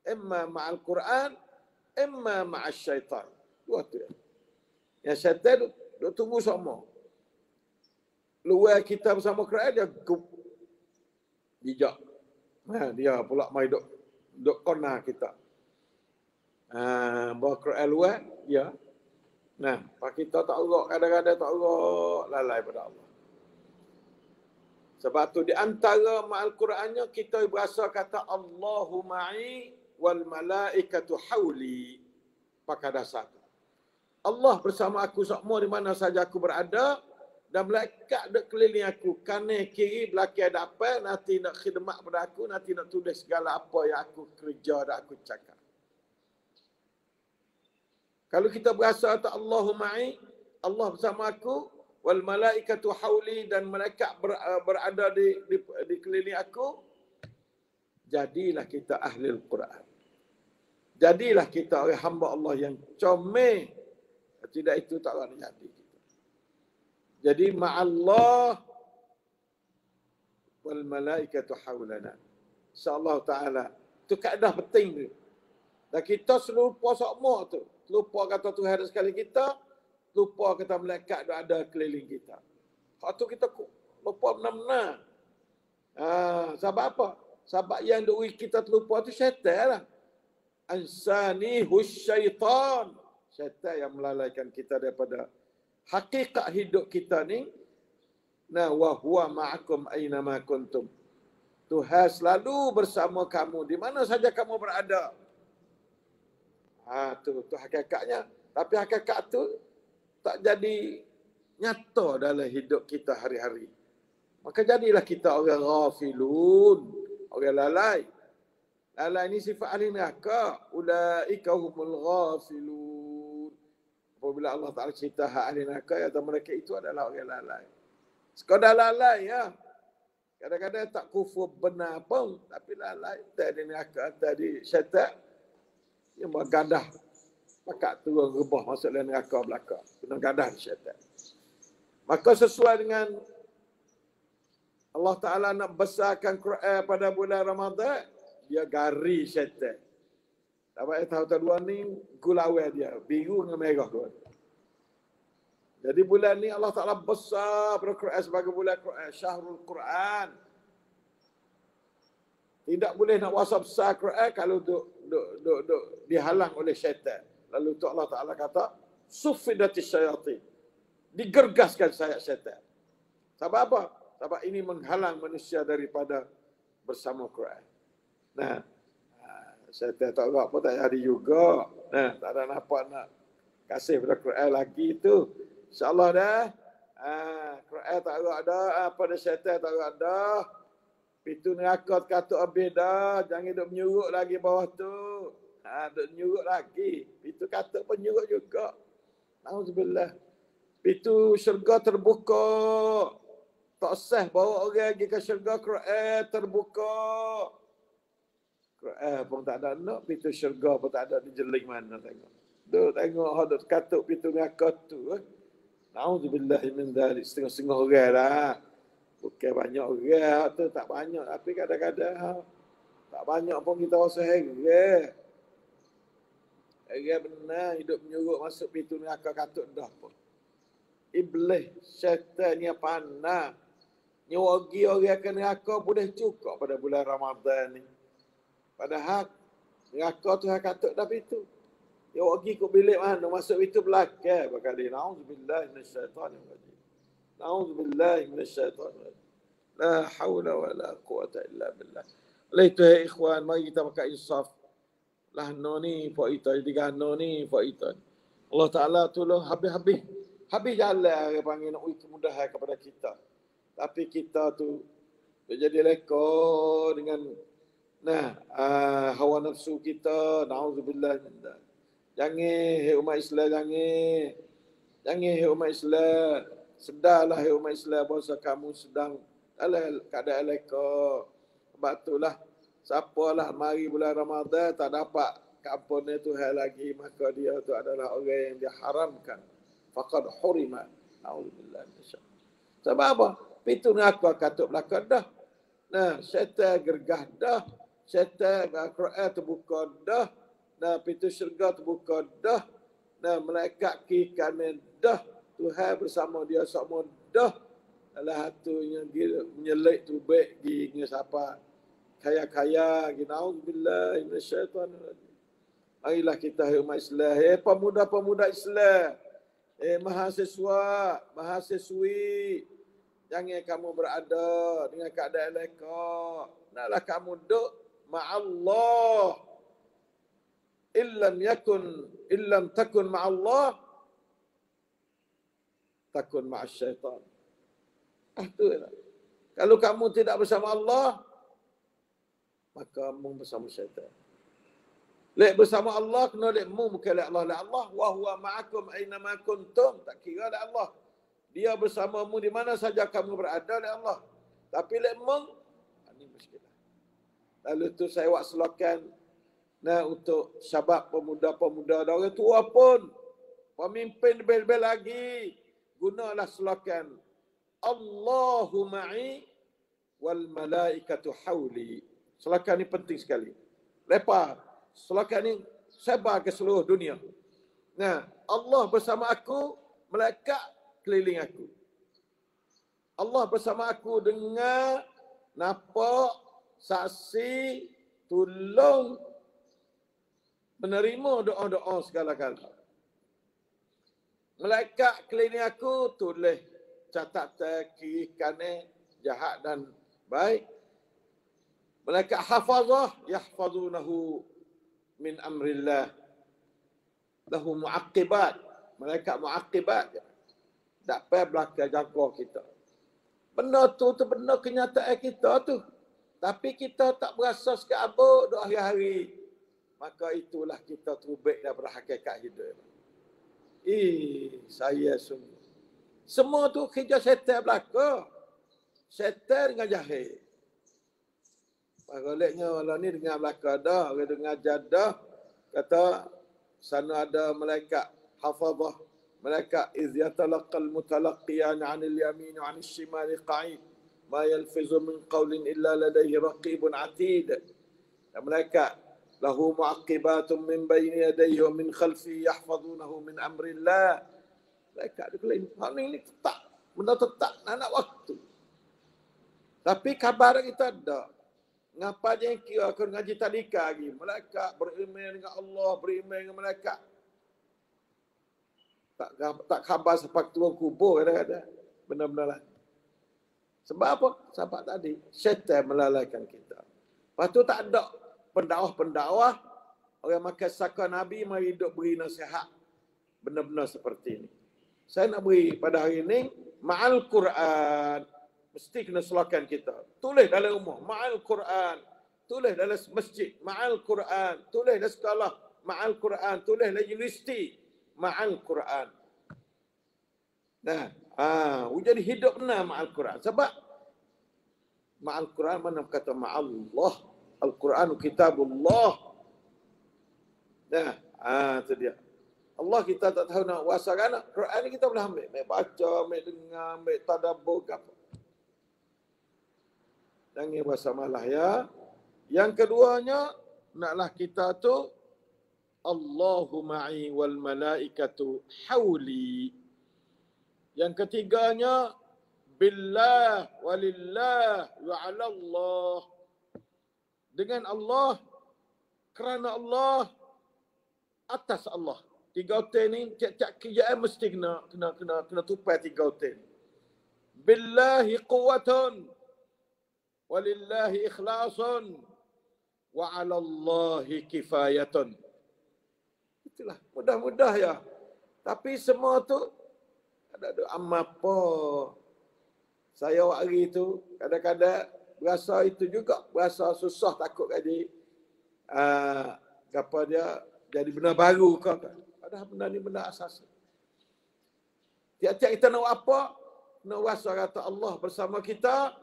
Imma ma'al Quran, imma ma'al syaitan. Dua tu. Yang syaitan dia tunggu sama. Luar kita bersama Quran, dia bijak. Dia pula mai duk kona kita. Bawa Quran luar, ya. Nah, pak kita tak urut, kadang-kadang tak urut, lalai pada Allah. Sebab tu di antara ma'al Qurannya kita berasa kata Allahu ma'i wal malaikatu hauli. Pakai dasar. Allah bersama aku semua di mana saja aku berada. Dan malaikat duk keliling aku. Kanan, kiri, belakang, depan. Nanti nak khidmat pada aku. Nanti nak tulis segala apa yang aku kerja dan aku cakap. Kalau kita berasa kata Allahu ma'i, Allah bersama aku, wal malaikatu hauli, dan malaikat berada di keliling aku, jadilah kita ahli Al-Quran. Jadilah kita orang hamba Allah yang comel. Tidak itu tak akan jadi. Jadi ma'allah wal malaikatu hawlana. InsyaAllah ta'ala. Itu kaedah penting tu. Dan kita selupa sokmo tu. Lupa kata Tuhan ada sekali kita. Lupa kata malaikat ada keliling kita. Hak tu kita lupa benar-benar. Sebab apa? Sebab yang dui kita terlupa tu syaitan lah. Ansanihu syaitan. Syaitan yang melalaikan kita daripada hakikat hidup kita ni. Nah, wa huwa ma'akum aynama kuntum. Tuhan selalu bersama kamu di mana saja kamu berada. Tu hakikatnya. Tapi hakikat tu tak jadi nyata dalam hidup kita hari-hari. Maka jadilah kita orang ghafilun, orang lalai. Lalai ni sifat ahli neraka. Ulaika humul ghafilun. Apabila Allah Ta'ala cerita hak ahli neraka, kata mereka itu adalah orang lalai. Sekadar lalai ya. Kadang-kadang tak kufur benar pun, tapi lalai. Tadi neraka, tadi syaitan. Yang bergadah. Pakat turun rebah masuk dalam neraka belakang. Kena gadah syaitan. Maka sesuai dengan Allah Ta'ala nak besarkan Quran pada bulan Ramadan, dia gari syaitan. Dapat tahu dua ni gulawai dia, biru dengan merah tu. Jadi bulan ni Allah Ta'ala besar pada Quran sebagai bulan Quran, Syahrul Quran. Tidak boleh nak wasa besar Quran kalau duk dihalang oleh syaitan. Lalu tu Allah Ta'ala kata, sufidatis syayatin. Digergaskan sayap syaitan. Sebab apa? Sebab ini menghalang manusia daripada bersama Quran. Nah, syaitan tak apa tak jadi juga. Nah, tak ada nampak nak kasih pada Quran lagi tu. InsyaAllah dah. Quran tak ada. Pada syaitan tak ada. Pintu neraka katuk habis dah. Jangan duk menyuruk lagi bawah tu. Duk menyuruk lagi. Pintu katuk pun menyuruk juga. Alhamdulillah. Pintu syurga terbuka. Tak sah bawa orang pergi ke syurga. Quran terbuka. Quran pun tak ada nak. Pintu syurga pun tak ada. Dijeling mana tengok. Duk tengok. Duk katuk pintu neraka tu. Alhamdulillah. Setengah-setengah orang lah. Bukan banyak orang tu, tak banyak. Tapi kadang-kadang tak banyak pun kita rasa heran. Heran benar hidup menyuruk masuk pintu neraka katut dah pun. Iblis, syaitan ni pandai. Nyuruh orang ke neraka boleh cukup pada bulan Ramadan ni. Padahal neraka tu katut dah pintu. Nyuruh ke bilik mana, masuk pintu belakang. Bakal dia, na'udzubillah minasyaitanir rajim. Na'udzubillah minasyaitanir rajim. La hawla wa la quwata illa billah. Oleh itu, hai ikhwan, mari kita pakai insaf. Lah no ni, Pak Ita. Jadi gano ni, Pak Ita. Allah Ta'ala tolong habis-habis. Habis jalan, dia panggil nak kemudahan kepada kita. Tapi kita tu, jadi leka dengan hawa nafsu kita. Na'udzubillah. Jangan, hai umat Islam, jangan. Jangan, hai umat Islam. Sedarlah, hai umat Islam, bahawa kamu sedang dalam keadaan leka. Sebab itulah, siapalah mari bulan Ramadan tak dapat keampunan Tuhan lagi, maka dia tu adalah orang yang diharamkan. Faqad hurima. Alhamdulillah. Sebab apa? Pintu neraka katuk belakang dah. Nah, syaitan gergah dah. Syaitan Al-Quran terbuka dah. Nah, pintu syurga terbuka dah. Nah, malaikat kiri kanan dah. Tuhan bersama dia semua dah. Alah hatunya dia menyelik tu baik pergi dengan siapa kaya-kaya gitu. Auzubillah minasyaitanir rajim. Marilah kita umat Islam, pemuda-pemuda Islam, mahasiswa, mahasiswi, jangan kamu berada dengan keadaan leka. Naklah kamu duduk ma'allah. Illam takun ma'allah, takun ma'asyaitan. Kalau kamu tidak bersama Allah, maka kamu bersama syaitan. Lek bersama Allah, kena lek mu bukan lek Allah. Lek Allah, wa huwa ma'akum aynama kuntum. Tak kira lek Allah. Dia bersamamu di mana saja kamu berada, lek Allah. Tapi lek mu, ini muskilah. Lalu tu saya buat slogan, Nah, untuk syabab pemuda-pemuda dan orang tua pun, pemimpin lebih-lebih lagi, gunalah slogan Allahu ma'i wal malaikatu hauli. Slogan ini penting sekali. Lepas, slogan ini sebar ke seluruh dunia. Nah, Allah bersama aku, malaikat keliling aku. Allah bersama aku dengar, nampak, saksi, tolong, menerima doa-doa segala-gala. Malaikat keliling aku, tulis catatan kiri kanan, jahat dan baik. Malaikat hafazah, yahfazunahu min amrillah. Lahu mu'aqibat. Malaikat mu'aqibat. Tak payah belakang jaga kita. Benda tu benda kenyataan kita tu. Tapi kita tak berasa sekabut doa hari-hari. Maka itulah kita terubik daripada hakikat hidup. Saya sungguh. Semua tu kerja syaitan belaka. Syaitan dengan jahil. Pagoliknya malam ni dengar belaka dah. Orang dengar jadah. Kata sana ada malaikat hafazah. Malaikat iz yatalaqal mutalaqqiyan 'anil yamin wa 'anil shimali qa'id. Ma yalfizu min qawlin illa ladayhi raqibun 'atid. Malaikat lahu mu'aqibatun min bayni yadayhi wa min khalfihi yahfazunahu min amrillah. Malaikat dia keliling. Hak ni tetap. Benda tetap nak waktu. Tapi kabar kita ada. Ngapa dia kira akan ngaji tadika lagi? Malaikat beriman dengan Allah, beriman dengan malaikat. Tak khabar sampai turun kubur kadang-kadang. Benar-benar lah. Sebab apa? Sebab tadi syaitan melalaikan kita. Lepas tu tak ada pendakwah-pendakwah orang makan saka Nabi mari hidup beri nasihat. Benar-benar seperti ini. Saya nak beri pada hari ini ma'al Quran. Mesti kena slogan kita. Tulis dalam rumah ma'al Quran. Tulis dalam masjid ma'al Quran. Tulis dalam sekolah ma'al Quran. Tulis dalam universiti ma'al Quran. Nah, jadi hidup benar ma'al Quran. Sebab ma'al Quran mana kata ma'allah. Al-Quran kitabullah. Nah, itu dia. Allah kita tak tahu nak wasakan. Quran ni kita boleh ambil. Ambil baca, ambil dengar, ambil tadabbur apa. Jangan bersamalah ya. Yang keduanya, naklah kita tu Allahu ma'i wal malaikatu hauli. Yang ketiganya billah walillah wa 'ala Allah. Dengan Allah, kerana Allah, atas Allah. Tiga hotel ni tiap-tiap kerjaan mesti kena tupai tiga hotel. Billahi quwwatun walillahi ikhlasun wa 'ala Allahi kifayatun. Itulah mudah-mudah ya. Tapi semua tu ada apa. Saya hari tu kadang-kadang berasa itu juga, berasa susah takut jadi apa dia jadi benda baru ke. Padahal benda ni benda asas. Tiap-tiap kita nak apa, nak rasa kata Allah bersama kita,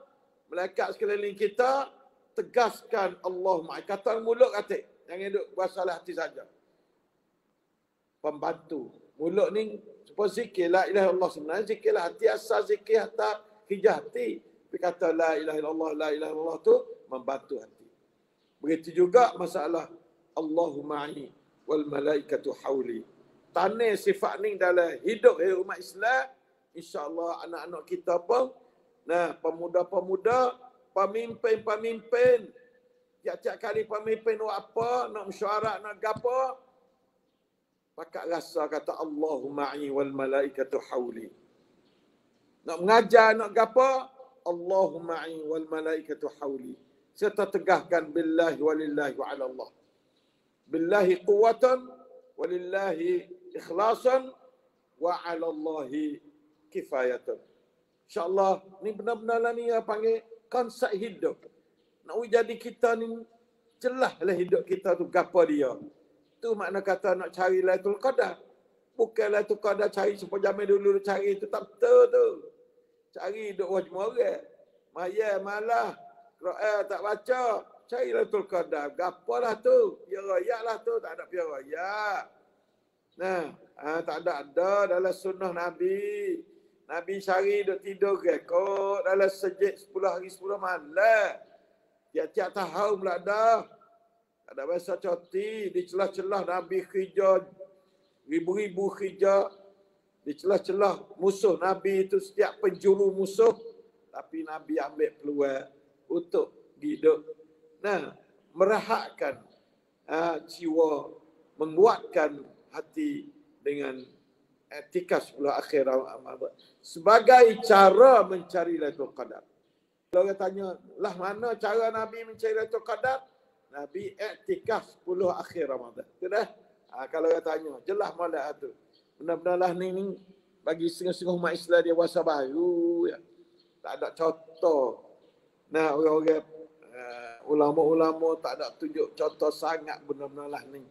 malaikat sekeliling kita, tegaskan Allah ma'a. Kata mulut kata, jangan duduk berasalah hati saja. Pembantu. Mulut ni supaya zikir la ilaha illallah, sebenarnya zikirlah hati, asal zikir hatta hijah hati. Tapi kata la ilaha illallah tu membantu hati. Begitu juga masalah Allahu ma'i wal malaikatu hauli. Tanah sifat ni dalam hidup umat Islam, insya-Allah anak-anak kita pun, nah pemuda-pemuda, pemimpin-pemimpin, tiap-tiap kali pemimpin nak apa, nak mesyuarat, nak gapo, pakat rasa kata Allahu ma'i wal malaikatu hauli. Nak mengajar, nak gapo, Allahu ma'i wal malaikatu hauli. Serta tegahkan billahi walillahi wa 'ala Allah. Billahi quwwatan walillahi ikhlasan wa 'ala Allahi kifayatan. InsyaAllah ni benar-benar lah ni yang panggil konsep hidup. Nak jadi kita ni jelas lah hidup kita tu gapo dia. Tu makna kata nak cari Lailatul Qadar. Bukan Lailatul Qadar cari supaya jamin dulu cari tu tak betul tu. Cari duk wajib orang. Maya malah Quran tak baca, cari Lailatul Qadar. Gapalah tu? Piara lah tu, tak ada piara. Nah, tak ada dalam sunnah Nabi. Nabi cari duk tidur rekod dalam sejid 10 hari 10 malam. Tiap-tiap tahun pula dah. Tak ada bahasa cuti. Di celah-celah Nabi kerja, ribu-ribu kerja. Di celah-celah musuh Nabi itu setiap penjuru musuh. Tapi Nabi ambil peluang untuk hidup. Nah, merahatkan jiwa, menguatkan hati dengan i'tikaf 10 akhir Ramadan sebagai cara mencari Lailatul Qadar. Kalau orang tanya, lah mana cara Nabi mencari Lailatul Qadar? Nabi i'tikaf 10 akhir Ramadan. Itu dah. Kalau orang tanya, jelas malam tu. Benar-benar lah ni bagi setengah-setengah umat Islam dia wasa baru. Ya. Tak ada contoh. Nah, orang-orang ulama-ulama tak ada tunjuk contoh sangat benar-benar lah ni.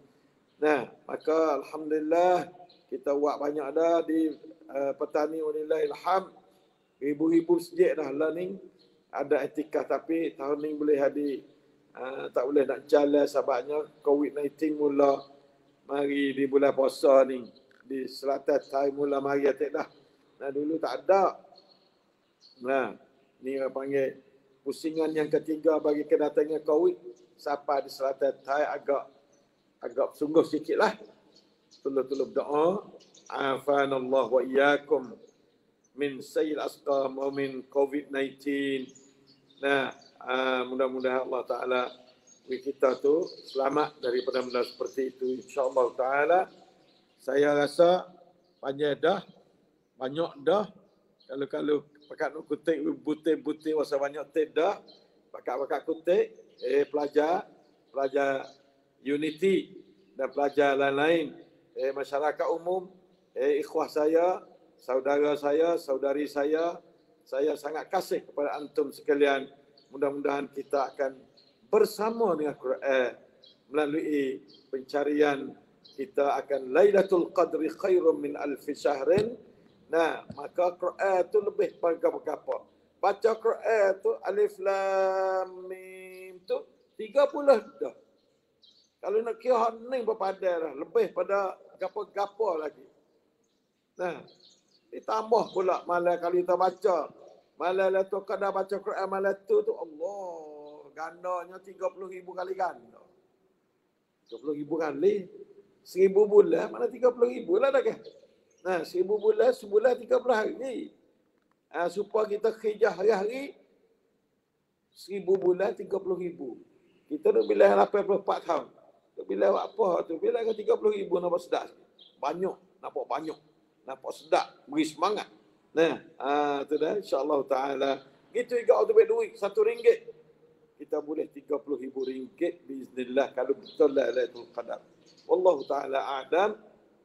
Nah, maka alhamdulillah kita buat banyak dah di Petani walillahil hamd. Ribu-ribu masjid dah lah ni ada i'tikaf, tapi tahun ni boleh hadir. Tak boleh nak jalan sebabnya COVID-19 mula mari di bulan puasa ni. Di selatan Thai mula mari atik dah. Nah, dulu tak ada. Nah, ni orang panggil pusingan yang ketiga bagi kedatangan COVID. Siapa di selatan Thai agak sungguh sikit lah. Tolong berdoa. Afanallah wa iyyakum min sayyil asqam wa min COVID-19. Nah, mudah-mudahan Allah Ta'ala kita tu selamat daripada benda seperti itu. InsyaAllah Ta'ala. Saya rasa banyak dah. Kalau pakat nak kutik butir-butir wasa banyak teh dah. Pakat kutik. Pelajar Unity dan pelajar lain-lain, masyarakat umum, ikhwah saya, saudara saya, saudari saya sangat kasih kepada antum sekalian. Mudah-mudahan kita akan bersama dengan Quran melalui pencarian kita akan Lailatul Qadri khairum min alfi syahrin. Nah, maka Quran tu lebih berapa-apa. Baca Quran tu alif lam mim tu 30 dah. Kalau nak kira ni berpadan dah. Lebih pada gapa-gapa lagi. Nah, ditambah pula malam kali kita baca. Malam Lailatul Qadar baca Quran malam tu Allah. Gandanya 30,000 kali ganda. 30,000 kali. 1000 bulan mana 30,000 lah dah kan. Nah, 1000 bulan, sebulan 30 hari. Supaya kita kerja hari-hari 1000 bulan 30,000. Kita nak bilang 84 tahun. Bila buat apa tu? Bila kan 30,000 nampak sedap. Banyak, nampak banyak. Nampak sedap, beri semangat. Nah, tu dah insya-Allah taala. Gitu juga untuk duit RM1. Kita boleh RM30,000 biiznillah kalau betul Lailatul Qadar. Wallahu taala a'lam.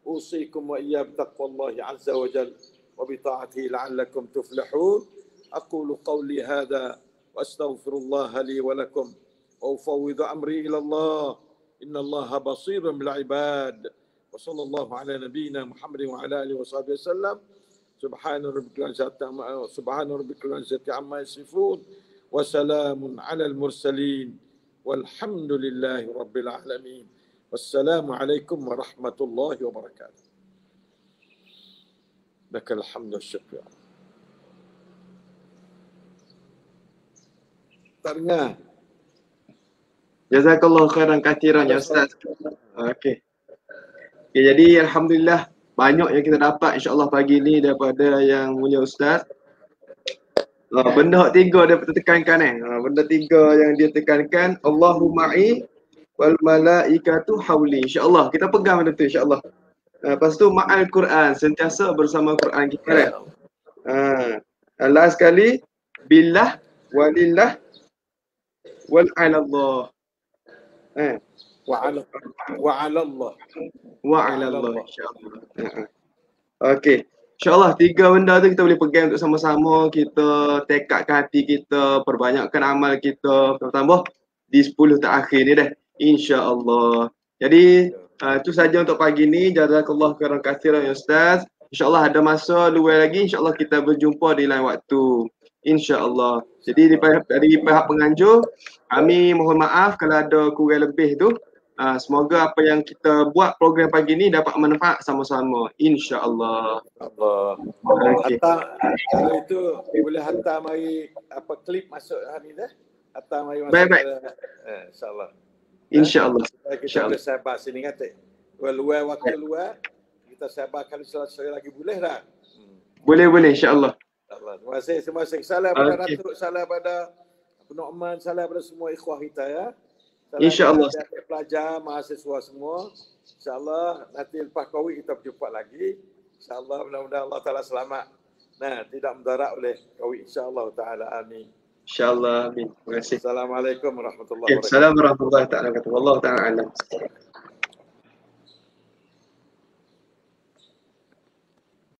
Usikum wa iyyakum bittaqwallahi azza wa jalla wa bi ta'atihi la'allakum tuflihun. Aqulu qawli hadha wa astaghfirullah li wa lakum. وأفوض أمري إلى الله إن الله بصير بالعباد وصلى الله على نبينا محمد وعلى آله وصحبه وسلم سبحان ربك العزة عما يصفون وسلام على المرسلين والحمد لله رب العالمين والسلام عليكم ورحمة الله وبركاته. لك الحمد والشكر. Tengah. Jazakallah khairan kathiran ya Ustaz. Okey. Okay, jadi alhamdulillah banyak yang kita dapat insya-Allah pagi ni daripada yang mulia Ustaz. Benda tiga dia tekankan benda tiga yang dia tekankan, Allahu ma'i wal malaikatu hauli. Insya-Allah kita pegang benda tu insya-Allah. Lepas tu ma'al Quran, sentiasa bersama Quran kita kan. Last sekali billah walillah wal 'ala Allah. Wa 'ala Allah insya-Allah. Okey. InsyaAllah 3 benda tu kita boleh pegang untuk sama-sama kita tekadkan hati kita, perbanyakkan amal kita, tambah di 10 terakhir ni dah. InsyaAllah. Jadi itu saja untuk pagi ni. Jazakallah khairan katsiran ya Ustaz. InsyaAllah ada masa luar lagi, InsyaAllah kita berjumpa di lain waktu. InsyaAllah. Jadi dari pihak penganjur, kami mohon maaf kalau ada kurang lebih tu. Semoga apa yang kita buat program pagi ni dapat manfaat sama-sama. InsyaAllah. Allah. Okay. Kalau itu boleh hantar mari apa klip masuk hari dah. Hantar mari masuk. Baik-baik. InsyaAllah. InsyaAllah. Kita boleh sabar sini kata. Luar waktu luar kita sabar kali sekali lagi boleh tak? Boleh insyaAllah. Terima kasih. Salam pada Datuk, salam pada Abu Nu'man, salam pada semua ikhwah kita ya. InsyaAllah. Pelajar, mahasiswa semua. InsyaAllah nanti lepas Covid kita berjumpa lagi. InsyaAllah mudah-mudahan Allah Ta'ala selamat. Nah, tidak mudarat oleh Covid. InsyaAllah Ta'ala. Amin. InsyaAllah. Amin. Terima kasih. Assalamualaikum warahmatullahi wabarakatuh. Assalamualaikum warahmatullahi wabarakatuh. Wallahu ta'ala alam.